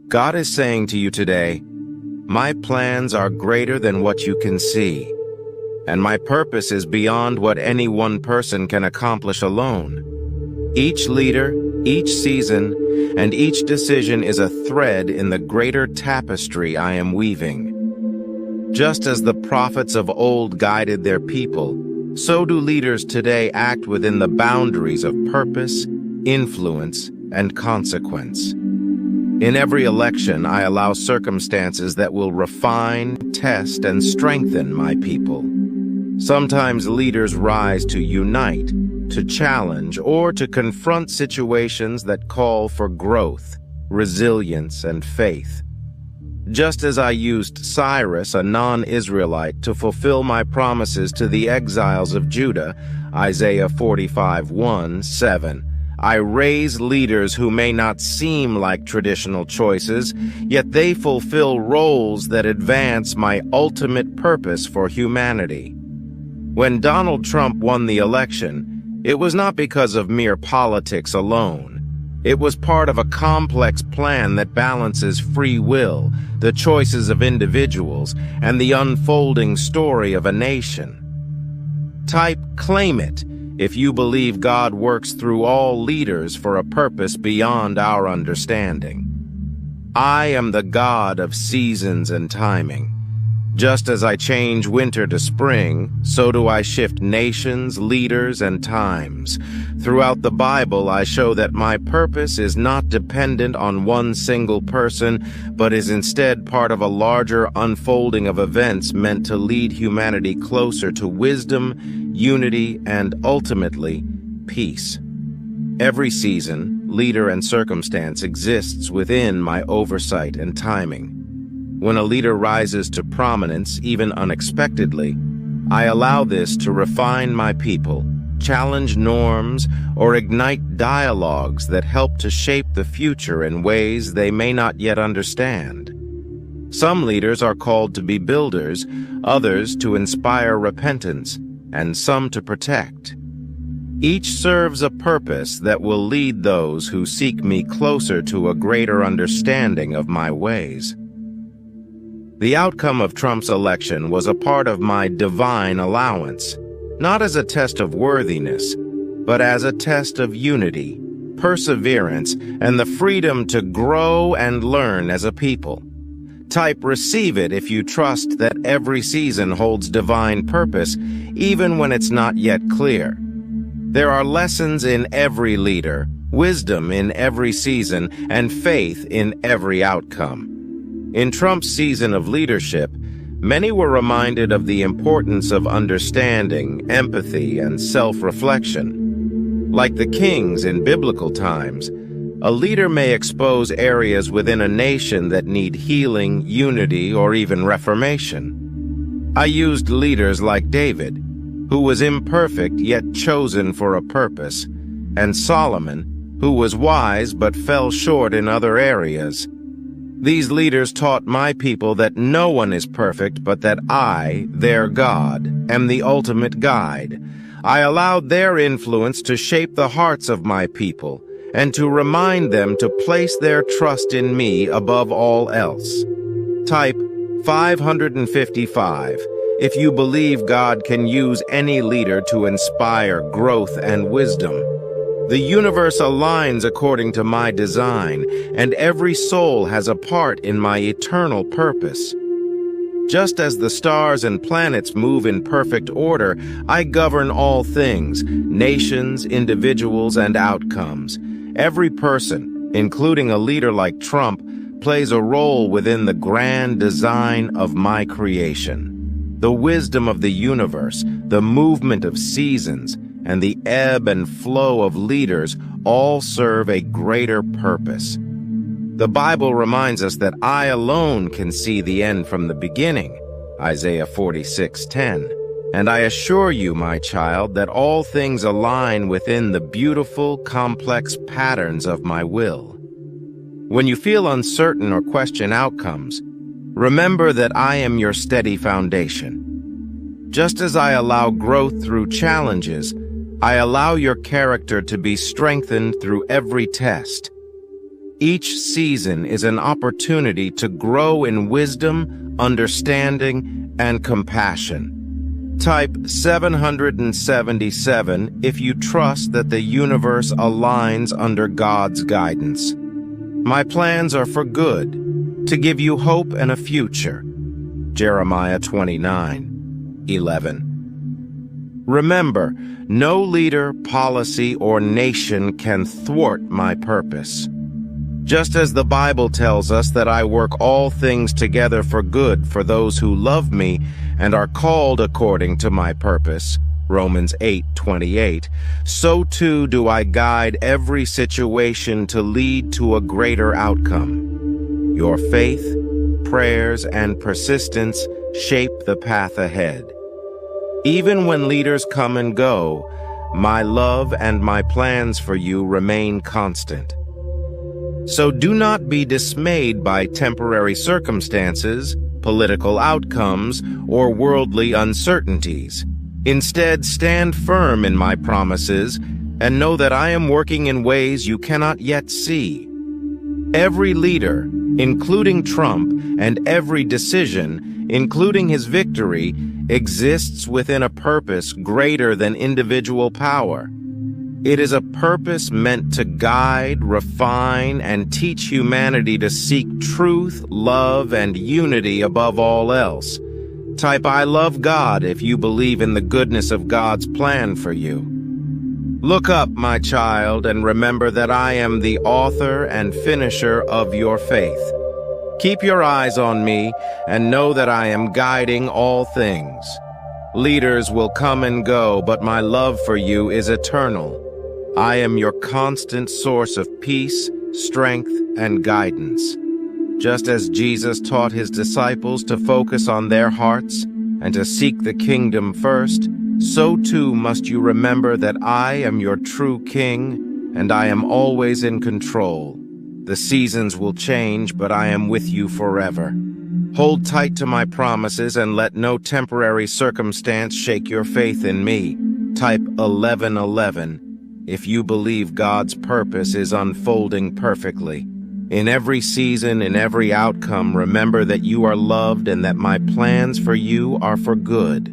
God is saying to you today, my plans are greater than what you can see, and my purpose is beyond what any one person can accomplish alone. Each leader, each season, and each decision is a thread in the greater tapestry I am weaving. Just as the prophets of old guided their people, so do leaders today act within the boundaries of purpose, influence, and consequence. In every election, I allow circumstances that will refine, test, and strengthen my people. Sometimes leaders rise to unite, to challenge, or to confront situations that call for growth, resilience, and faith. Just as I used Cyrus, a non-Israelite, to fulfill my promises to the exiles of Judah, Isaiah 45:1-7, I raise leaders who may not seem like traditional choices, yet they fulfill roles that advance my ultimate purpose for humanity. When Donald Trump won the election, it was not because of mere politics alone. It was part of a complex plan that balances free will, the choices of individuals, and the unfolding story of a nation. Type "claim it" if you believe God works through all leaders for a purpose beyond our understanding. I am the God of seasons and timing. Just as I change winter to spring, so do I shift nations, leaders, and times. Throughout the Bible, I show that my purpose is not dependent on one single person, but is instead part of a larger unfolding of events meant to lead humanity closer to wisdom, unity, and ultimately, peace. Every season, leader, and circumstance exists within my oversight and timing. When a leader rises to prominence, even unexpectedly, I allow this to refine my people, challenge norms, or ignite dialogues that help to shape the future in ways they may not yet understand. Some leaders are called to be builders, others to inspire repentance, and some to protect. Each serves a purpose that will lead those who seek me closer to a greater understanding of my ways. The outcome of Trump's election was a part of my divine allowance, not as a test of worthiness, but as a test of unity, perseverance, and the freedom to grow and learn as a people. Type "receive it" if you trust that every season holds divine purpose, even when it's not yet clear. There are lessons in every leader, wisdom in every season, and faith in every outcome. In Trump's season of leadership, many were reminded of the importance of understanding, empathy, and self-reflection. Like the kings in biblical times, a leader may expose areas within a nation that need healing, unity, or even reformation. I used leaders like David, who was imperfect yet chosen for a purpose, and Solomon, who was wise but fell short in other areas. These leaders taught my people that no one is perfect, but that I, their God, am the ultimate guide. I allowed their influence to shape the hearts of my people, and to remind them to place their trust in me above all else. Type 555 if you believe God can use any leader to inspire growth and wisdom. The universe aligns according to my design, and every soul has a part in my eternal purpose. Just as the stars and planets move in perfect order, I govern all things, nations, individuals, and outcomes. Every person, including a leader like Trump, plays a role within the grand design of my creation. The wisdom of the universe, the movement of seasons, and the ebb and flow of leaders all serve a greater purpose. The Bible reminds us that I alone can see the end from the beginning, Isaiah 46:10. And I assure you, my child, that all things align within the beautiful, complex patterns of my will. When you feel uncertain or question outcomes, remember that I am your steady foundation. Just as I allow growth through challenges, I allow your character to be strengthened through every test. Each season is an opportunity to grow in wisdom, understanding, and compassion. Type 777 if you trust that the universe aligns under God's guidance. My plans are for good, to give you hope and a future. Jeremiah 29:11. Remember, no leader, policy, or nation can thwart my purpose. Just as the Bible tells us that I work all things together for good for those who love me and are called according to my purpose, Romans 8:28, so too do I guide every situation to lead to a greater outcome. Your faith, prayers, and persistence shape the path ahead. Even when leaders come and go, my love and my plans for you remain constant. So do not be dismayed by temporary circumstances, political outcomes, or worldly uncertainties. Instead, stand firm in my promises and know that I am working in ways you cannot yet see. Every leader, including Trump, and every decision, including his victory, exists within a purpose greater than individual power. It is a purpose meant to guide, refine, and teach humanity to seek truth, love, and unity above all else. Type I love God if you believe in the goodness of God's plan for you. Look up, my child, and remember that I am the author and finisher of your faith. Keep your eyes on me and know that I am guiding all things. Leaders will come and go, but my love for you is eternal. I am your constant source of peace, strength, and guidance. Just as Jesus taught his disciples to focus on their hearts and to seek the kingdom first, so too must you remember that I am your true king, and I am always in control. The seasons will change, but I am with you forever. Hold tight to my promises and let no temporary circumstance shake your faith in me. Type 1111 if you believe God's purpose is unfolding perfectly. In every season, in every outcome, remember that you are loved and that my plans for you are for good.